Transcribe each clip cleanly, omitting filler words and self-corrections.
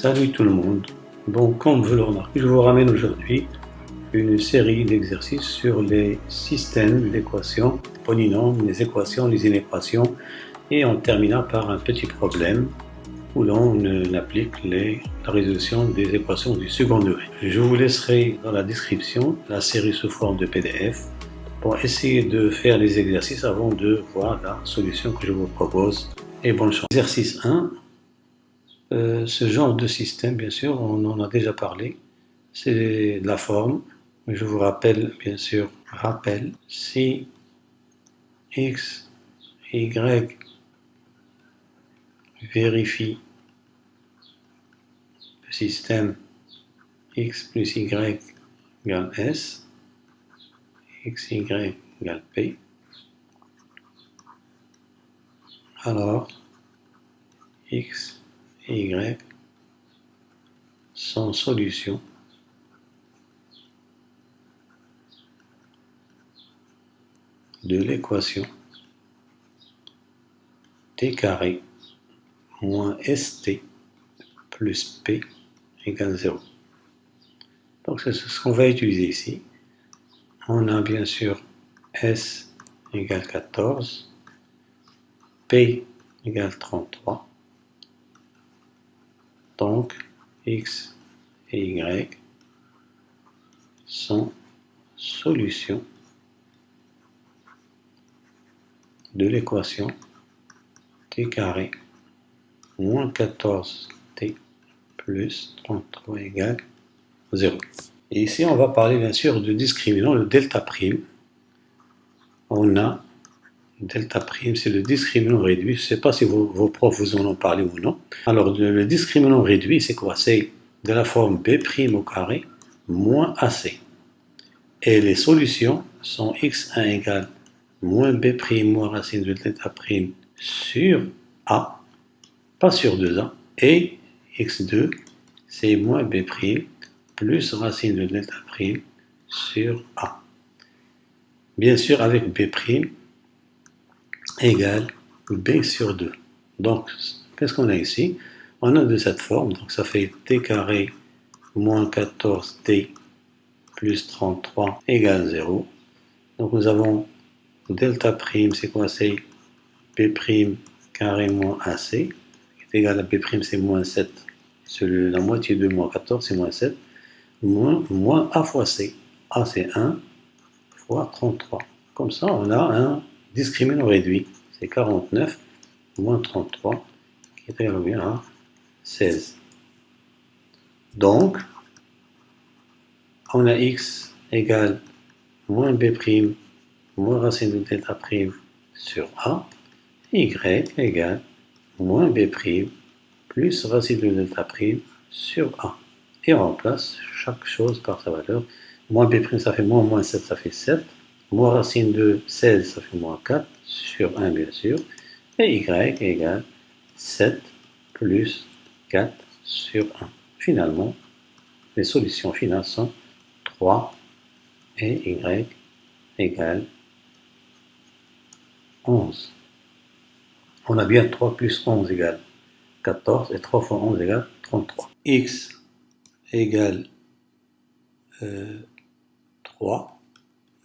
Salut tout le monde. Bon, comme vous le remarquez, je vous ramène aujourd'hui une série d'exercices sur les systèmes d'équations, polynômes, les équations, les inéquations, et on terminera par un petit problème où l'on applique la résolution des équations du second degré. Je vous laisserai dans la description la série sous forme de PDF pour essayer de faire les exercices avant de voir la solution que je vous propose. Et bonne chance. Exercice 1. Ce genre de système, bien sûr, on en a déjà parlé, c'est la forme. Je vous rappelle, bien sûr, si x, y vérifie le système x plus y égale s, x, y égale p, alors x et y sont solutions de l'équation t carré moins st plus p égale 0. Donc c'est ce qu'on va utiliser ici. On a bien sûr s égale 14, p égale 33. Donc x et y sont solutions de l'équation t carré moins 14t plus 33 égale 0. Et ici, on va parler bien sûr de discriminant, le delta prime. On a delta prime, c'est le discriminant réduit. Je ne sais pas si vos profs vous en ont parlé ou non. Alors, le discriminant réduit, c'est quoi? C'est de la forme b' au carré moins ac. Et les solutions sont x1 égale moins b' moins racine de delta prime sur a, pas sur 2a, et x2, c'est moins b' plus racine de delta prime sur a. Bien sûr, avec b' égale b sur 2. Donc, qu'est-ce qu'on a ici? On a de cette forme, donc ça fait t carré moins 14t plus 33 égale 0. Donc nous avons delta prime, c'est quoi? C'est b' carré moins ac, qui est égal à b', c'est moins 7. La moitié de moins 14, c'est moins 7. Moins a fois c. A, c'est 1 fois 33. Comme ça, on a un discriminant réduit. C'est 49 moins 33, qui est égal à 16. Donc, on a x égale moins b' moins racine de delta prime sur a, et y égale moins b' plus racine de delta prime sur a. Et on remplace chaque chose par sa valeur. Moins b', ça fait moins 7, ça fait 7. Moins racine de 16, ça fait moins 4, sur 1 bien sûr. Et y égale 7 plus 4 sur 1. Finalement, les solutions finales sont 3 et y égale 11. On a bien 3 plus 11 égale 14 et 3 fois 11 égale 33. X égale 3,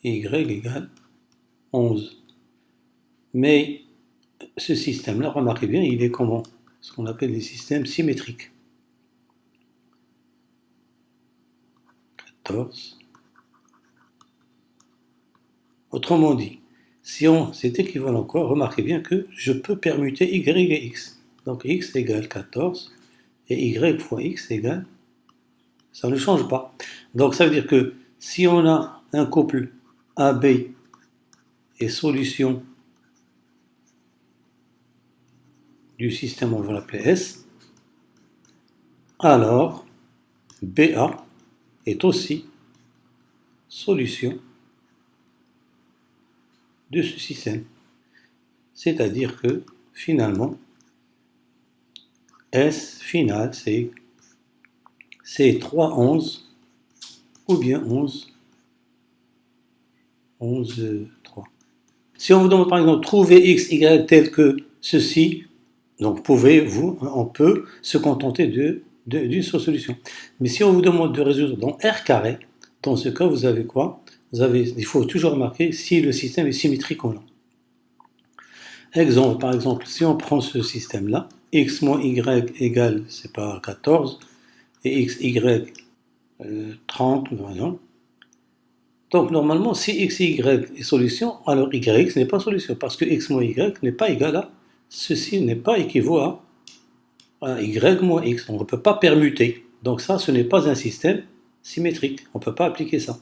y égale 11. Mais ce système-là, remarquez bien, il est comment? Ce qu'on appelle des systèmes symétriques. 14. Autrement dit, si c'est équivalent quoi, remarquez bien que je peux permuter y et x. Donc x égale 14 et y fois x égale, ça ne change pas. Donc ça veut dire que si on a un couple AB et solution du système, on va l'appeler S, alors BA est aussi solution de ce système. C'est-à-dire que finalement, S final, c'est 3, 11, ou bien 11, 3. Si on vous demande par exemple trouver x, y tel que ceci, donc on peut se contenter de d'une seule solution. Mais si on vous demande de résoudre dans R carré, dans ce cas, vous avez quoi? Il faut toujours remarquer si le système est symétrique ou non. Exemple, par exemple, si on prend ce système-là, x moins y égale, c'est pas 14, et x, y, 30, par exemple. Donc, normalement, si x et y est solution, alors y n'est pas solution, parce que x moins y n'est pas égal à, ceci n'est pas équivalent à y moins x. On ne peut pas permuter. Donc ça, ce n'est pas un système symétrique. On ne peut pas appliquer ça.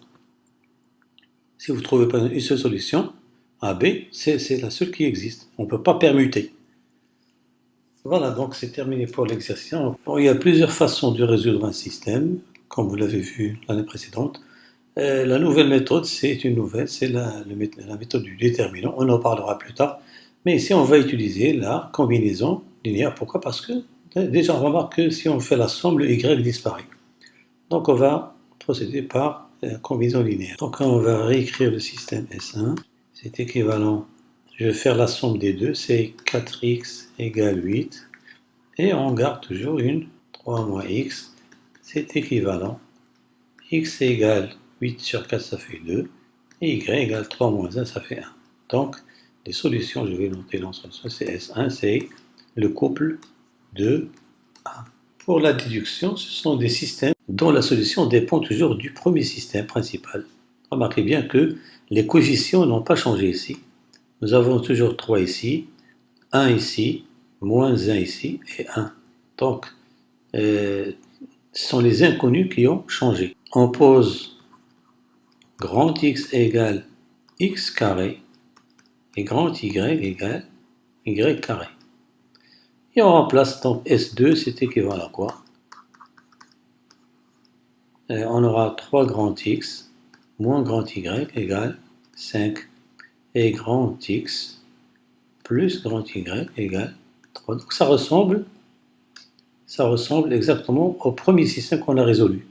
Si vous ne trouvez pas une seule solution, AB, c'est la seule qui existe. On ne peut pas permuter. Voilà, donc c'est terminé pour l'exercice. Bon, il y a plusieurs façons de résoudre un système, comme vous l'avez vu l'année précédente. La nouvelle méthode, c'est la méthode du déterminant. On en parlera plus tard. Mais ici, on va utiliser la combinaison linéaire. Pourquoi? Parce que déjà, on remarque que si on fait la somme, le y disparaît. Donc, on va procéder par la combinaison linéaire. Donc, on va réécrire le système S1. C'est équivalent. Je vais faire la somme des deux. C'est 4x égale 8. Et on garde toujours une 3 moins x. C'est équivalent. X égale 8 sur 4, ça fait 2. Et y égale 3 moins 1, ça fait 1. Donc, les solutions, je vais noter l'ensemble. C'est S1, c'est le couple de A. Pour la déduction, ce sont des systèmes dont la solution dépend toujours du premier système principal. Remarquez bien que les coefficients n'ont pas changé ici. Nous avons toujours 3 ici, 1 ici, moins 1 ici et 1. Donc, ce sont les inconnus qui ont changé. On pose grand X égale X carré et grand Y égale Y carré. Et on remplace donc S2, c'est équivalent à quoi? On aura 3 grand X moins grand Y égale 5 et grand X plus grand Y égale 3. Donc ça ressemble exactement au premier système qu'on a résolu.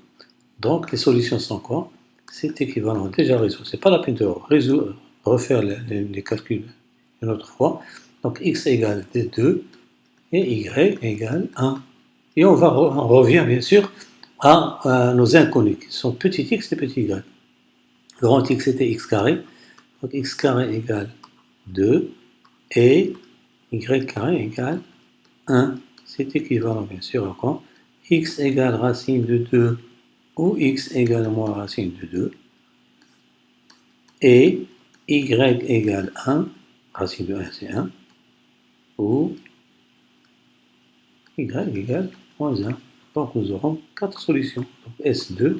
Donc les solutions sont quoi? C'est équivalent, déjà résolu. C'est pas la peine de refaire les calculs une autre fois. Donc x égale 2 et y égale 1. Et on revient bien sûr à nos inconnus, qui sont petit x et petit y. Grand x était x carré, donc x carré égale 2 et y carré égale 1. C'est équivalent bien sûr à quoi? X égale racine de 2 ou x égale moins racine de 2 et y égale 1, racine de 1 c'est 1, ou y égale moins 1. Donc nous aurons 4 solutions. Donc S2,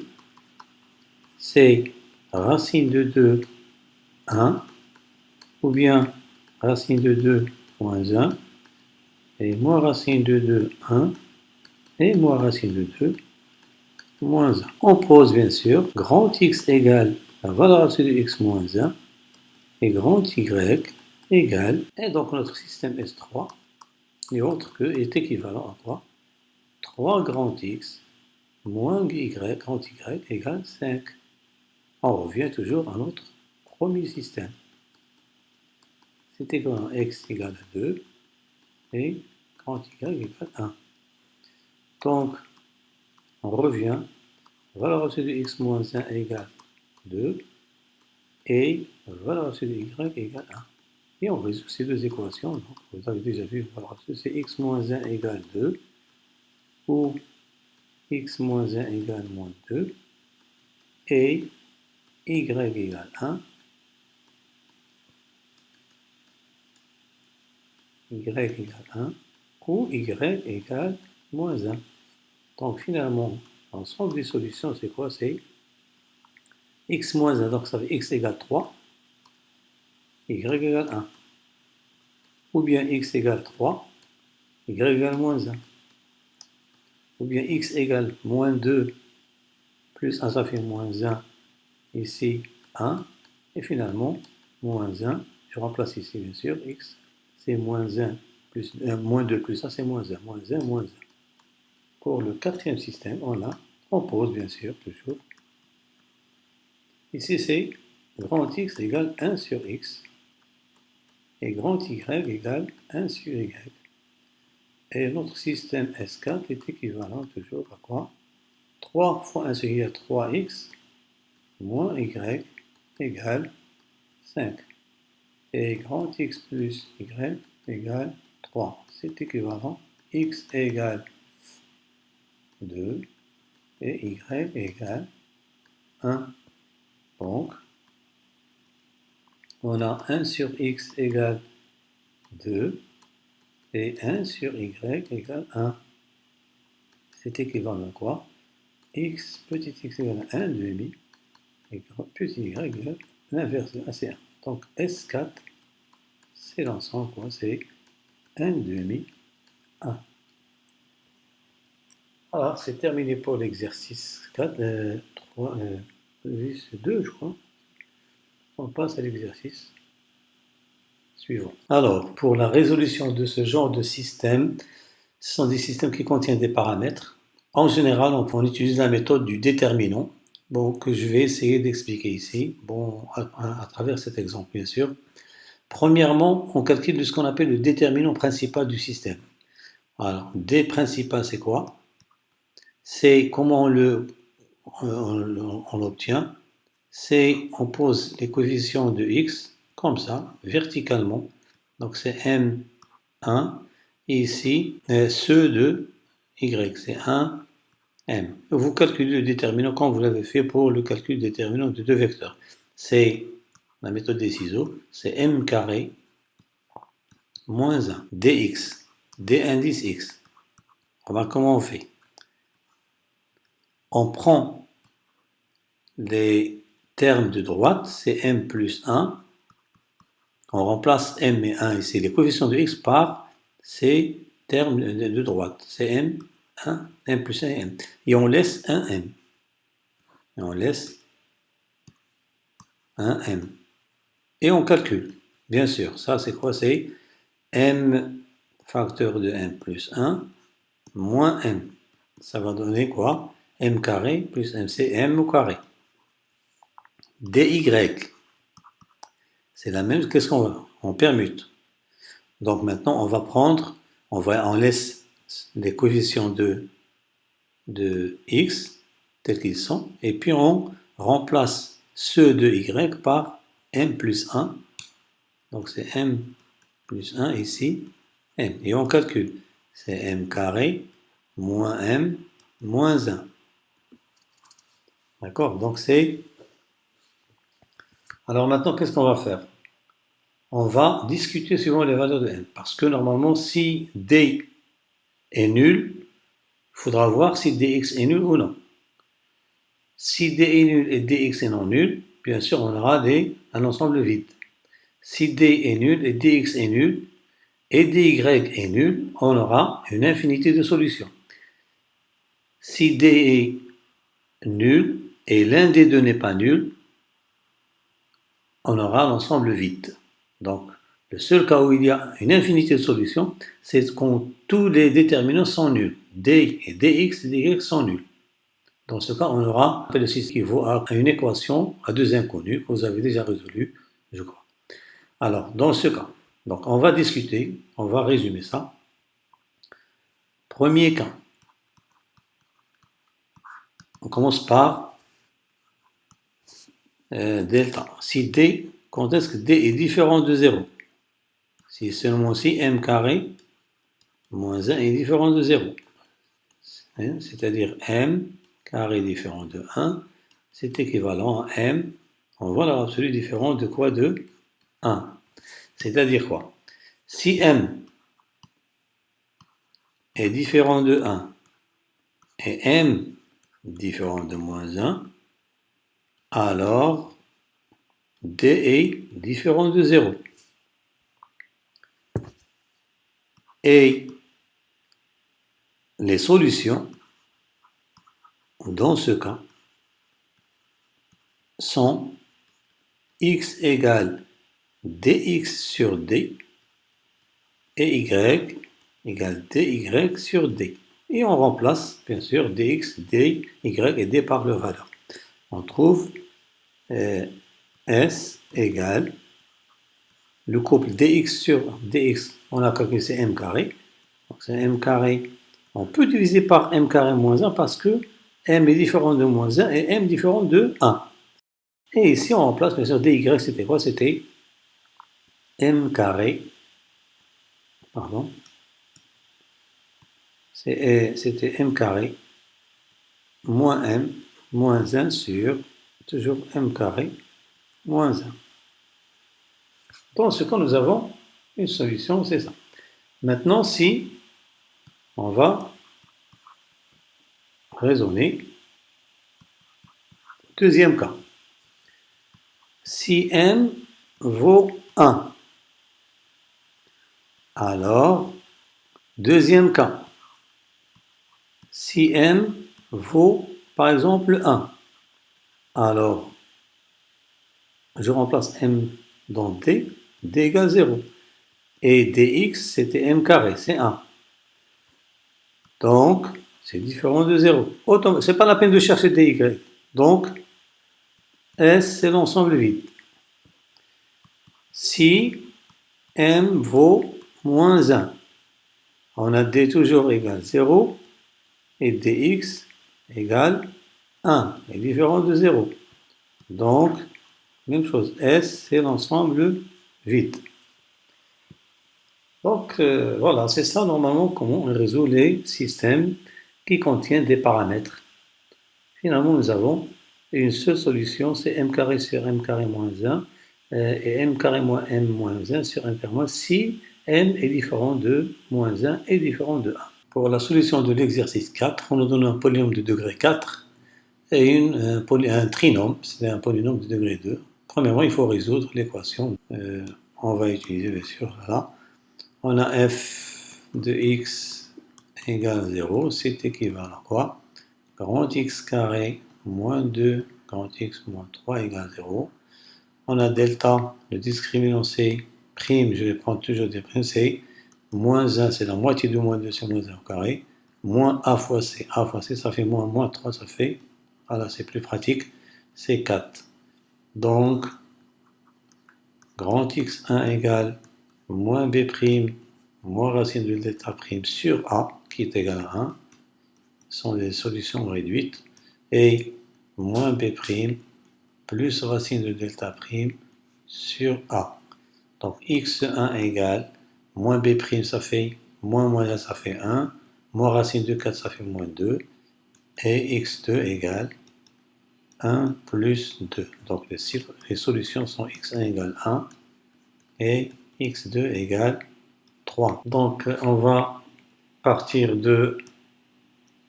c'est racine de 2, 1, ou bien racine de 2, moins 1, et moins racine de 2, 1, et moins racine de 2, moins 1. On pose bien sûr grand X égale la valeur absolue de x moins 1, et grand Y égale, et donc notre système S3 n'est autre que est équivalent à quoi? 3 grand X moins Y, grand Y égale 5. On revient toujours à notre premier système. C'est équivalent à x égale à 2 et grand Y égale 1. Donc, on revient, valeur absolue de x moins 1 égale 2 et valeur absolue de y égale 1. Et on résout ces deux équations. Donc, vous avez déjà vu, c'est x moins 1 égale 2, ou x moins 1 égale moins 2, et y égale 1, y égale 1, ou y égale moins 1. Donc finalement, l'ensemble des solutions, c'est quoi? C'est x moins 1, donc ça fait x égale 3, y égale 1. Ou bien x égale 3, y égale moins 1. Ou bien x égale moins 2, plus 1, ça fait moins 1, ici 1, et finalement, moins 1, je remplace ici bien sûr, x, c'est moins 1, plus, moins 2 plus 1, c'est moins 1, moins 1, moins 1. Pour le quatrième système, on pose bien sûr, toujours. Ici c'est grand X égale 1 sur X, et grand Y égale 1 sur Y. Et notre système S4 est équivalent toujours à quoi? 3 fois 1 sur 3x moins y égale 5. Et grand X plus Y égale 3. C'est équivalent. X égale 2 et Y égale 1. Donc, on a 1 sur X égale 2 et 1 sur Y égale 1. C'est équivalent à quoi? X, petit x égale 1 demi, et petit y égale l'inverse de 1, c'est 1. Donc S4, c'est l'ensemble, quoi, c'est 1 demi 1. Voilà, c'est terminé pour l'exercice 4, 3, 2, je crois. On passe à l'exercice suivant. Alors, pour la résolution de ce genre de système, ce sont des systèmes qui contiennent des paramètres. En général, on utilise la méthode du déterminant, bon, que je vais essayer d'expliquer ici, bon, à travers cet exemple, bien sûr. Premièrement, on calcule ce qu'on appelle le déterminant principal du système. Alors, D principal, c'est quoi? C'est comment on l'obtient. C'est on pose les coefficients de x comme ça, verticalement. Donc c'est M1. Et ici, ceux de y, c'est 1, M. Vous calculez le déterminant comme vous l'avez fait pour le calcul déterminant de deux vecteurs. C'est la méthode des ciseaux, c'est M carré moins 1, dx, d indice x. Remarque comment on fait. On prend les termes de droite, c'est m plus 1. On remplace m et 1 ici, les coefficients de x par ces termes de droite. C'est m, 1, m plus 1 et m. Et on laisse 1m. Et on laisse 1m. Et on calcule. Bien sûr, ça c'est quoi? C'est m facteur de m plus 1 moins m. Ça va donner quoi? M carré plus m, c'est m au carré. dy, c'est la même, qu'est-ce qu'on va? On permute. Donc maintenant, on va prendre, on laisse les coefficients de x tels qu'ils sont, et puis on remplace ceux de y par m plus 1. Donc c'est m plus 1 ici, m. Et on calcule. C'est m carré moins m moins 1. D'accord? Donc c'est... Alors maintenant, qu'est-ce qu'on va faire? On va discuter suivant les valeurs de m. Parce que normalement, si d est nul, il faudra voir si dx est nul ou non. Si d est nul et dx est non nul, bien sûr, on aura un ensemble vide. Si d est nul et dx est nul, et dy est nul, on aura une infinité de solutions. Si d est nul et l'un des deux n'est pas nul, on aura l'ensemble vide. Donc, le seul cas où il y a une infinité de solutions, c'est quand tous les déterminants sont nuls. D et dx et dy sont nuls. Dans ce cas, on aura le système qui vaut à une équation à deux inconnus que vous avez déjà résolu, je crois. Alors, dans ce cas, donc on va discuter, on va résumer ça. Premier cas. On commence par delta. Si d, quand est-ce que d est différent de 0? Si seulement si m carré moins 1 est différent de 0. C'est-à-dire m carré différent de 1, c'est équivalent à m en valeur absolue différente de quoi? De 1. C'est-à-dire quoi? Si m est différent de 1 et m différent de moins 1, alors d est différent de 0. Et les solutions, dans ce cas, sont x égale dx sur d et y égale dy sur d. Et on remplace, bien sûr, dx, dy et d par leur valeur. On trouve S égale le couple dx sur dx, on a calculé c'est m carré, donc c'est m carré. On peut diviser par m carré moins 1 parce que m est différent de moins 1 et m différent de 1. Et ici, on remplace, bien sûr, dy, c'était quoi? C'était m carré, pardon, c'était m carré moins m moins 1 sur, toujours m carré moins 1. Dans ce cas, nous avons une solution, c'est ça. Maintenant, si on va raisonner, deuxième cas. Si m vaut 1, alors, deuxième cas. Si m vaut, par exemple, 1, alors, je remplace m dans d, d égale 0. Et dx, c'était m carré, c'est 1. Donc, c'est différent de 0. Ce n'est pas la peine de chercher dy. Donc, S, c'est l'ensemble vide. Si m vaut moins 1, on a d toujours égale 0 et dx égale 1, est différent de 0. Donc, même chose, S, c'est l'ensemble vide. Donc, voilà, c'est ça normalement comment on résout les systèmes qui contiennent des paramètres. Finalement, nous avons une seule solution, c'est m carré sur m carré moins 1 et m carré moins m moins 1 sur m carré moins si m est différent de moins 1 et différent de 1. Pour la solution de l'exercice 4, on nous donne un polynôme de degré 4 et un trinôme, c'est un polynôme de degré 2. Premièrement, il faut résoudre l'équation. On va utiliser, bien sûr, là. On a f de x égale 0, c'est équivalent à quoi? Grand x carré moins 2 grand x moins 3 égale 0. On a delta, le discriminant c'est prime, je vais prendre toujours des primes, c'est moins 1, c'est la moitié de moins 2, c'est moins 1 au carré, moins a fois c, ça fait moins 3, ça fait, voilà, c'est plus pratique, c'est 4. Donc, grand x1 égale moins b prime, moins racine de delta prime sur a, qui est égal à 1, sont des solutions réduites, et moins b' plus racine de delta prime sur a. Donc x1 égale moins b', ça fait moins 1, ça fait 1, moins racine de 4, ça fait moins 2, et x2 égale 1 plus 2. Donc les solutions sont x1 égale 1 et x2 égale 3. Donc on va partir de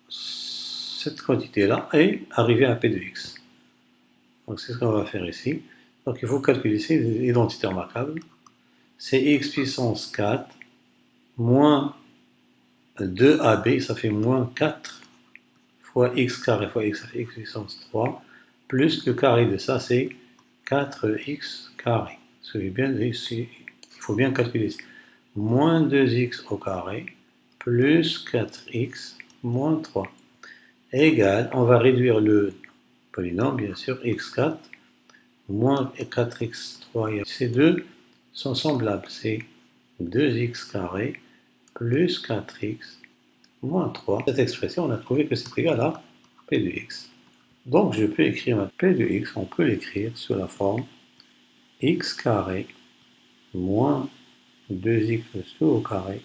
cette quantité-là et arriver à P de x. Donc c'est ce qu'on va faire ici. Donc il faut calculer ici l'identité remarquable. C'est x puissance 4 moins 2ab, ça fait moins 4 fois x carré fois x, ça fait x puissance 3, plus le carré de ça, c'est 4x carré. Il faut bien calculer ici. Moins 2x au carré plus 4x moins 3 égale, on va réduire le polynôme, bien sûr, x4 moins 4x3, ces deux sont semblables, c'est 2x carré plus 4x moins 3. Cette expression, on a trouvé que c'est égal à p de x. Donc je peux écrire p de x, on peut l'écrire sous la forme x carré moins 2x plus 2 au carré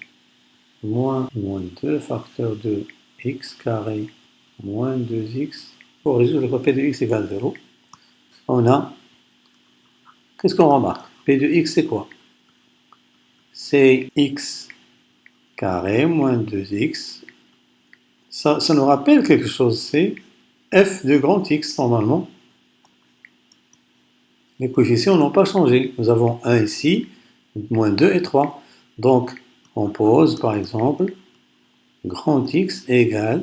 moins 2 facteur de x carré moins 2x. Pour résoudre le p de x égale 0, on a, qu'est-ce qu'on remarque? P de x c'est quoi? C'est x carré moins 2x. Ça nous rappelle quelque chose, c'est f de grand x normalement. Les coefficients n'ont pas changé. Nous avons 1 ici, moins 2 et 3. Donc on pose par exemple grand x égale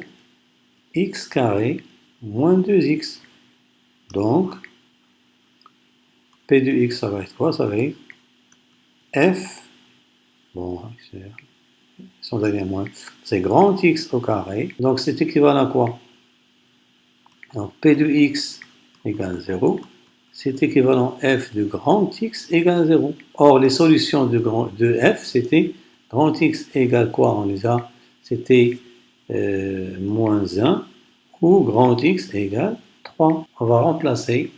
x carré moins 2x. Donc P de x, ça va être quoi? Ça va être f, bon, sont allés à moins, c'est grand x au carré. Donc c'est équivalent à quoi? Donc P de x égale 0. C'est équivalent f de grand x égale 0. Or, les solutions de f, c'était grand x égale quoi? On les a c'était moins 1, ou grand X égale 3. On va remplacer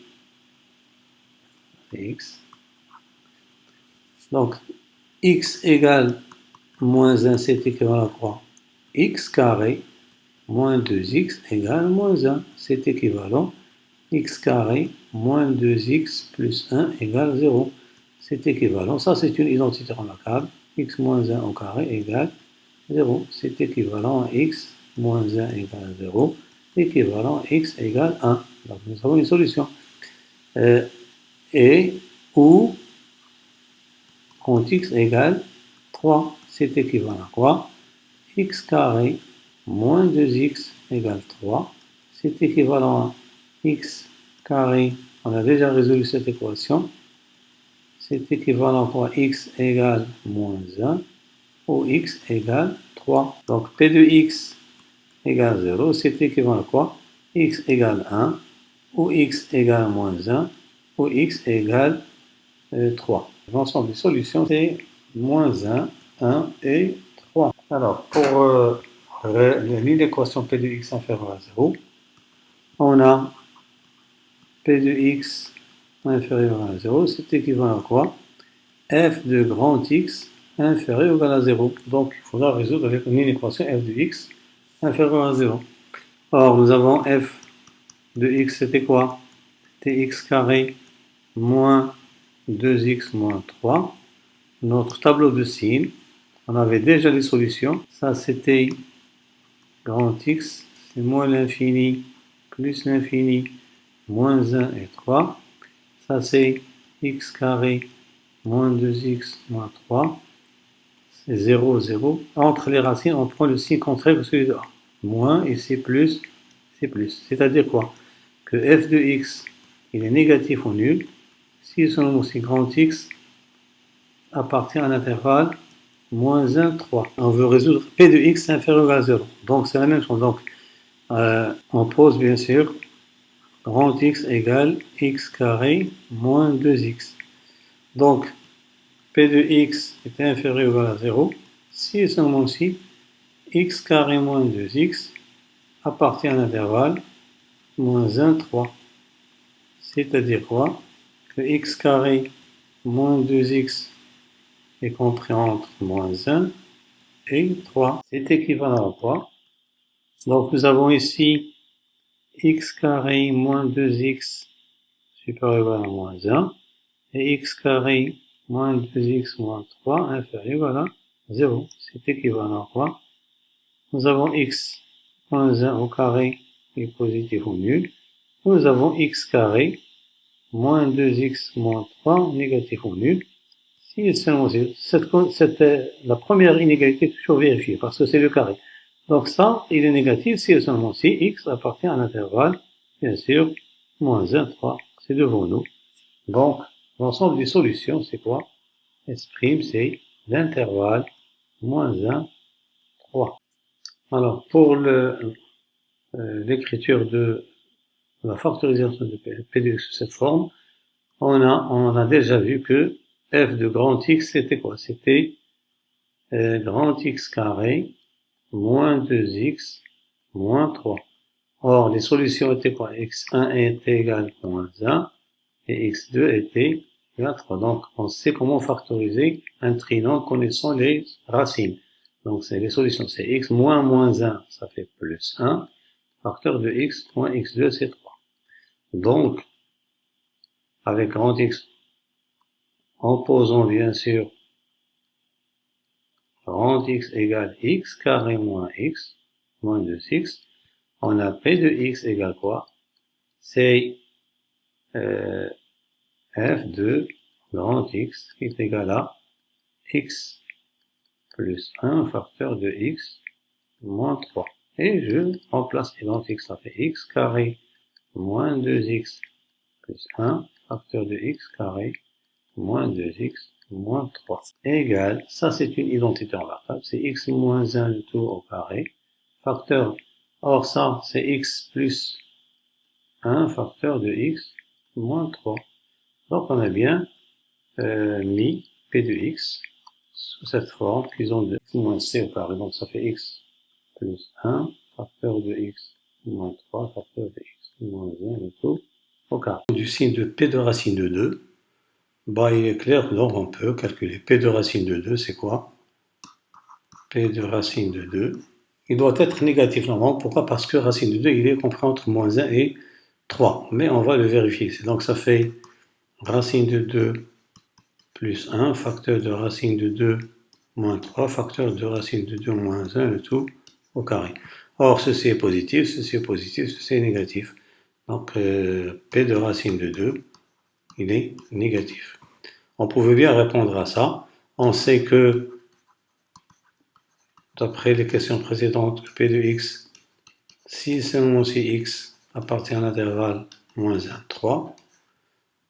X. Donc, X égale moins 1, c'est équivalent à quoi? X carré moins 2x égale moins 1. C'est équivalent x carré moins 2x plus 1 égale 0. C'est équivalent. Ça, c'est une identité remarquable. X moins 1 au carré égale 0. C'est équivalent à x moins 1 égale 0. Équivalent à x égale 1. Donc, nous avons une solution. Et ou quand x égale 3, c'est équivalent à quoi? X carré moins 2x égale 3. C'est équivalent à x carré. On a déjà résolu cette équation. C'est équivalent à quoi? X égale moins 1 ou x égale 3. Donc P de x égale 0. C'est équivalent à quoi? X égale 1 ou x égale moins 1 ou x égale 3. L'ensemble des solutions, c'est moins 1, 1 et 3. Alors, pour l'équation P de x inférieure à 0, on a P de x inférieur à 0, c'est équivalent à quoi? F de grand X inférieur ou égal à 0. Donc, il faudra résoudre avec une équation F de x inférieur à 0. Or, nous avons F de x, c'était quoi? C'était x carré moins 2x moins 3. Notre tableau de signes, on avait déjà les solutions. Ça, c'était grand X, c'est moins l'infini plus l'infini moins 1 et 3. Ça, c'est x carré moins 2x moins 3. C'est 0, 0. Entre les racines, on prend le signe contraire que celui dehors. Moins et c'est plus, c'est plus. C'est-à-dire quoi? Que f de x, il est négatif ou nul si seulement si grand X appartient à l'intervalle moins 1, 3. On veut résoudre P de x inférieur à 0. Donc, c'est la même chose. Donc, on pose bien sûr grand X égale x carré moins 2x. Donc, P de x est inférieur ou égal à 0 si et seulement si x carré moins 2x appartient à l'intervalle moins 1, 3. C'est-à-dire quoi? Que x carré moins 2x est compris entre moins 1 et 3. C'est équivalent à quoi? Donc nous avons ici x carré moins 2x supérieur ou égal à moins 1 et x carré moins 2x moins 3 inférieur ou égal à 0. C'est équivalent à quoi? Nous avons x moins 1 au carré est positif ou nul. Nous avons x carré moins 2x moins 3 négatif ou nul. Si et seulement si, la première inégalité est toujours vérifiée parce que c'est le carré. Donc ça, il est négatif si et seulement si x appartient à l'intervalle, bien sûr, moins 1, 3, c'est devant nous. Donc, l'ensemble des solutions, c'est quoi? S', c'est l'intervalle moins 1, 3. Alors, pour l'écriture de la factorisation de P de x sous cette forme, on a déjà vu que f de grand X, c'était quoi? C'était grand X carré moins 2x moins 3. Or, les solutions étaient quoi? x1 était égal à moins 1 et x2 était égal à 3. Donc, on sait comment factoriser un trinôme connaissant les racines. Donc, les solutions, c'est x moins moins 1, ça fait plus 1. Facteur de x moins x2, c'est 3. Donc, avec grand X, en posant bien sûr grand X égale x carré moins x, moins 2x, on a P de x égale quoi? C'est f de grand X qui est égal à x plus 1 facteur de x moins 3. Et je remplace grand X, ça fait x carré moins 2x plus 1 facteur de x carré moins 2x moins 3 égale, ça c'est une identité remarquable, c'est x moins 1 le tout au carré, facteur, or ça c'est x plus 1 facteur de x moins 3. Donc on a bien mis P de x sous cette forme qu'ils ont de x moins c au carré, donc ça fait x plus 1 facteur de x moins 3 facteur de x moins 1 et tout au carré. Du signe de p de racine de 2, bah, il est clair, donc on peut calculer p de racine de 2, c'est quoi? P de racine de 2, il doit être négatif normalement. Pourquoi? Parce que racine de 2, il est compris entre moins 1 et 3. Mais on va le vérifier. Donc ça fait racine de 2 plus 1, facteur de racine de 2 moins 3, facteur de racine de 2 moins 1, le tout au carré. Or, ceci est positif, ceci est négatif. Donc, P de racine de 2, il est négatif. On pouvait bien répondre à ça. On sait que, d'après les questions précédentes, P de x, si seulement si x appartient à l'intervalle moins 1, 3,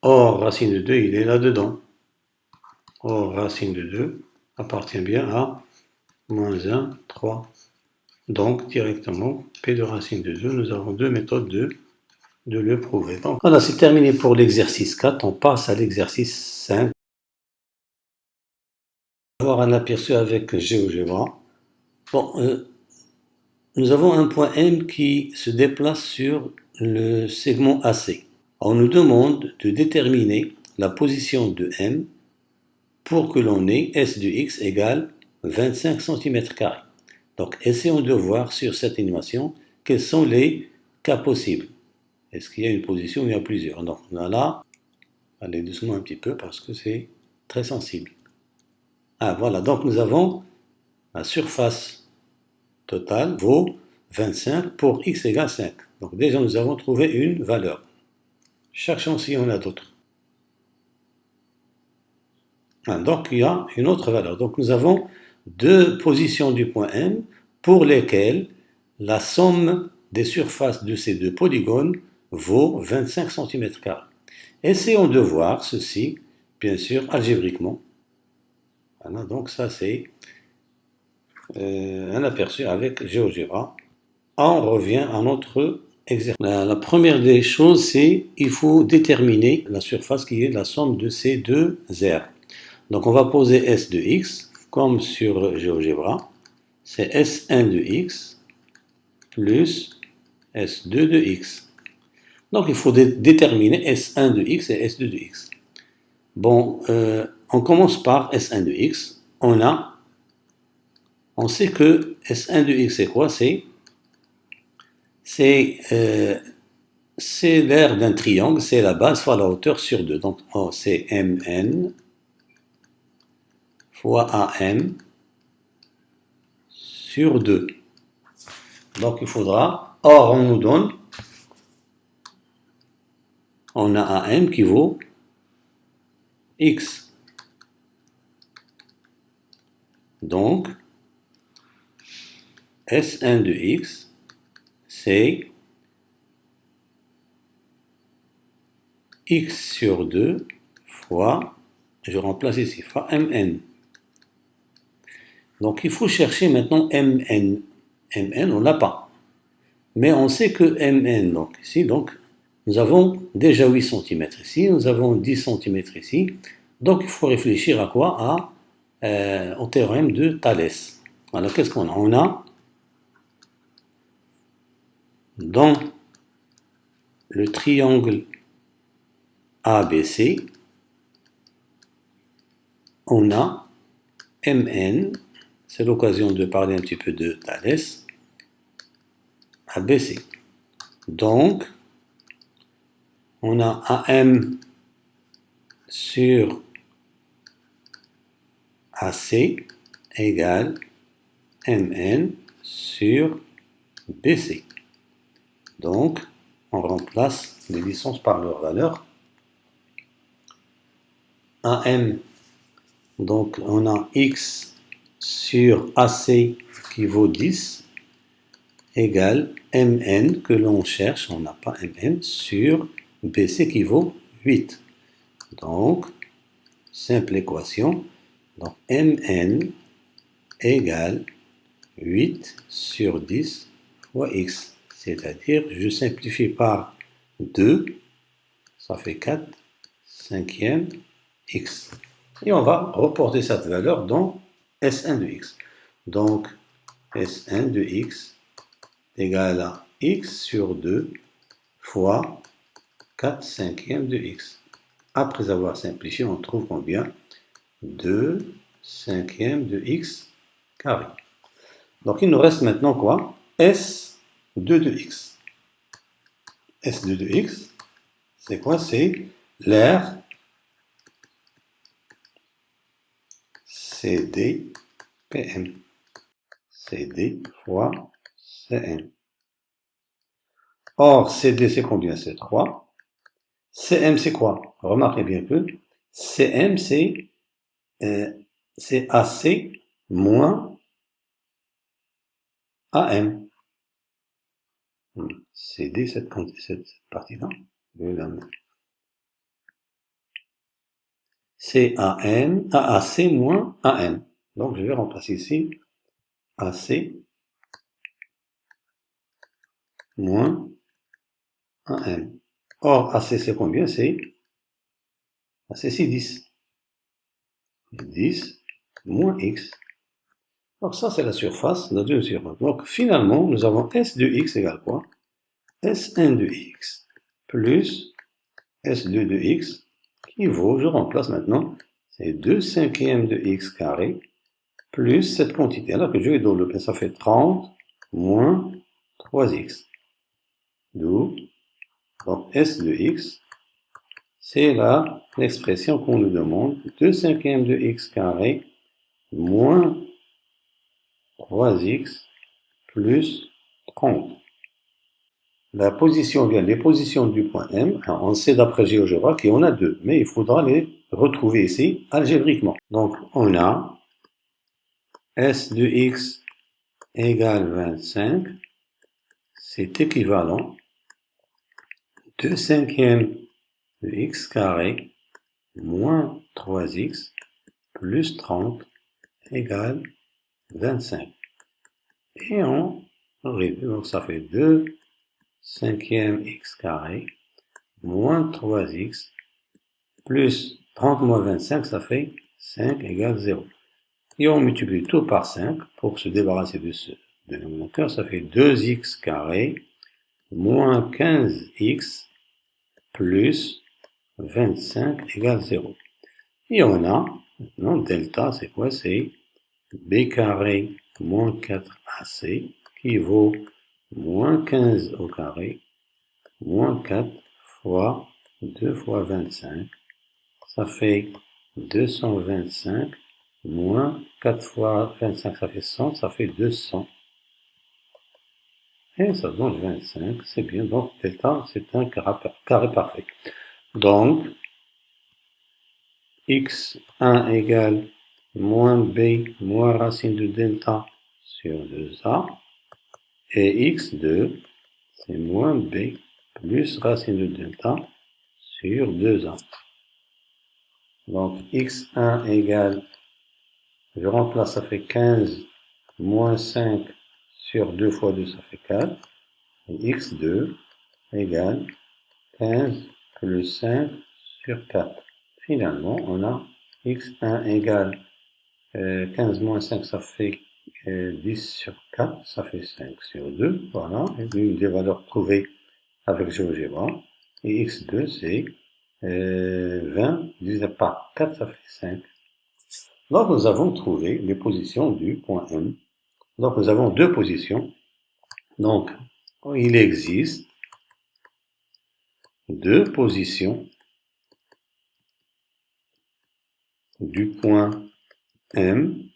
or, racine de 2, il est là-dedans. Or, racine de 2 appartient bien à moins 1, 3. Donc, directement, P de racine de 2, nous avons deux méthodes de le prouver. Donc, voilà, c'est terminé pour l'exercice 4. On passe à l'exercice 5. On va avoir un aperçu avec GeoGebra. Bon, nous avons un point M qui se déplace sur le segment AC. On nous demande de déterminer la position de M pour que l'on ait S de X égale 25 cm². Donc, essayons de voir sur cette animation quels sont les cas possibles. Est-ce qu'il y a une position ou il y a plusieurs? Donc, on a là, allez doucement un petit peu parce que c'est très sensible. Ah, voilà, donc nous avons la surface totale vaut 25 pour x égale 5. Donc, déjà, nous avons trouvé une valeur. Cherchons si on a d'autres. Ah, donc, il y a une autre valeur. Donc, nous avons deux positions du point M pour lesquelles la somme des surfaces de ces deux polygones vaut 25 cm². Essayons de voir ceci, bien sûr, algébriquement. Voilà, donc ça c'est un aperçu avec GeoGebra. On revient à notre exercice. La première des choses, c'est qu'il faut déterminer la surface qui est la somme de ces deux aires. Donc on va poser S de x, comme sur GeoGebra, c'est S1 de x plus S2 de x. Donc il faut déterminer S1 de x et S2 de x. Bon, on commence par S1 de x. On sait que S1 de x c'est quoi? C'est l'aire d'un triangle, c'est la base fois la hauteur sur 2. Donc c'est Mn fois AM sur 2. Donc il faudra, or on nous donne, on a AM qui vaut x. Donc S1 de x, c'est x sur 2 fois, je remplace ici, fois Mn. Donc il faut chercher maintenant Mn. Mn, on ne l'a pas. Mais on sait que Mn, donc ici, donc, nous avons déjà 8 cm ici, nous avons 10 cm ici. Donc il faut réfléchir à quoi? Au théorème de Thalès. Alors qu'est-ce qu'on a? On a dans le triangle ABC, on a Mn, c'est l'occasion de parler un petit peu de Thalès, ABC. Donc, on a AM sur AC égale Mn sur BC. Donc, on remplace les distances par leur valeur. AM, donc on a x sur AC qui vaut 10 égale Mn que l'on cherche, on n'a pas Mn, sur BC qui vaut 8. Donc, simple équation, donc Mn égale 8 sur 10 fois x. C'est-à-dire, je simplifie par 2, ça fait 4 cinquième x. Et on va reporter cette valeur dans S1 de x. Donc, S1 de x égale à x sur 2 fois 4 cinquièmes de x. Après avoir simplifié, on trouve combien? 2 cinquièmes de x carré. Donc il nous reste maintenant quoi? S2 de x. S2 de x, c'est quoi? C'est l'aire CD PM. CD fois CM. Or, CD c'est combien? C'est 3. CM c'est quoi? Remarquez bien que CM c'est AC moins AM. CD, cette partie-là, c'est AAC moins AM. Donc je vais remplacer ici AC moins AM. Or, AC c'est combien? C'est 10. 10 moins X. Donc ça c'est la surface, la deuxième surface. Donc finalement, nous avons S de X égale quoi? S1 de X plus S2 de X qui vaut, je remplace maintenant, c'est 2 cinquièmes de X carré plus cette quantité-là que je vais développer, ça fait 30 moins 3x. D'où, donc S de X, c'est là l'expression qu'on nous demande, 2 cinquièmes de X carré moins 3x plus 30. La position, bien, les positions du point M, on sait d'après GeoGebra qu'il y en a deux, mais il faudra les retrouver ici algébriquement. Donc, on a S de X égale 25, c'est équivalent 2 cinquièmes de X carré moins 3x plus 30 égale 25. Et on réduit, donc ça fait 2 cinquièmes X carré moins 3x plus 30 moins 25, ça fait 5 égale 0. Et on multiplie tout par 5 pour se débarrasser de ce dénominateur, ça fait 2x carré moins 15x plus 25 égale 0. Et on a, maintenant, delta, c'est quoi? C'est b carré moins 4ac qui vaut moins 15 au carré moins 4 fois 2 fois 25. Ça fait 225 moins 4 fois 25, ça fait 100, ça fait 200. Et ça donne 25, c'est bien. Donc, delta, c'est un carré parfait. Donc, x1 égale moins b moins racine de delta sur 2a. Et x2, c'est moins b plus racine de delta sur 2a. Donc, x1 égale, je remplace, ça fait 15 moins 5 sur 2 fois 2, ça fait 4. Et x2 égale 15 plus 5 sur 4. Finalement, on a x1 égale 15 moins 5, ça fait 10 sur 4, ça fait 5 sur 2. Voilà, une des valeurs trouvées avec GeoGebra. Et x2, c'est 20 divisé par 4, ça fait 5. Donc, nous avons trouvé les positions du point M. Donc, nous avons deux positions. Donc, il existe deux positions du point M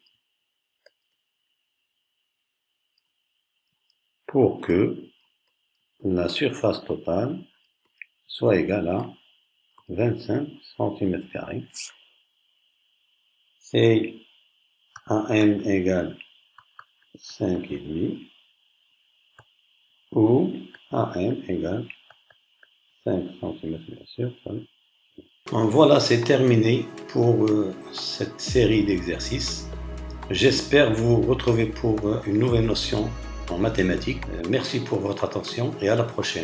pour que la surface totale soit égale à 25 cm². C'est AM égale 5,5 ou AM égale 5 cm, bien sûr. Voilà, c'est terminé pour cette série d'exercices. J'espère vous retrouver pour une nouvelle notion en mathématiques. Merci pour votre attention et à la prochaine.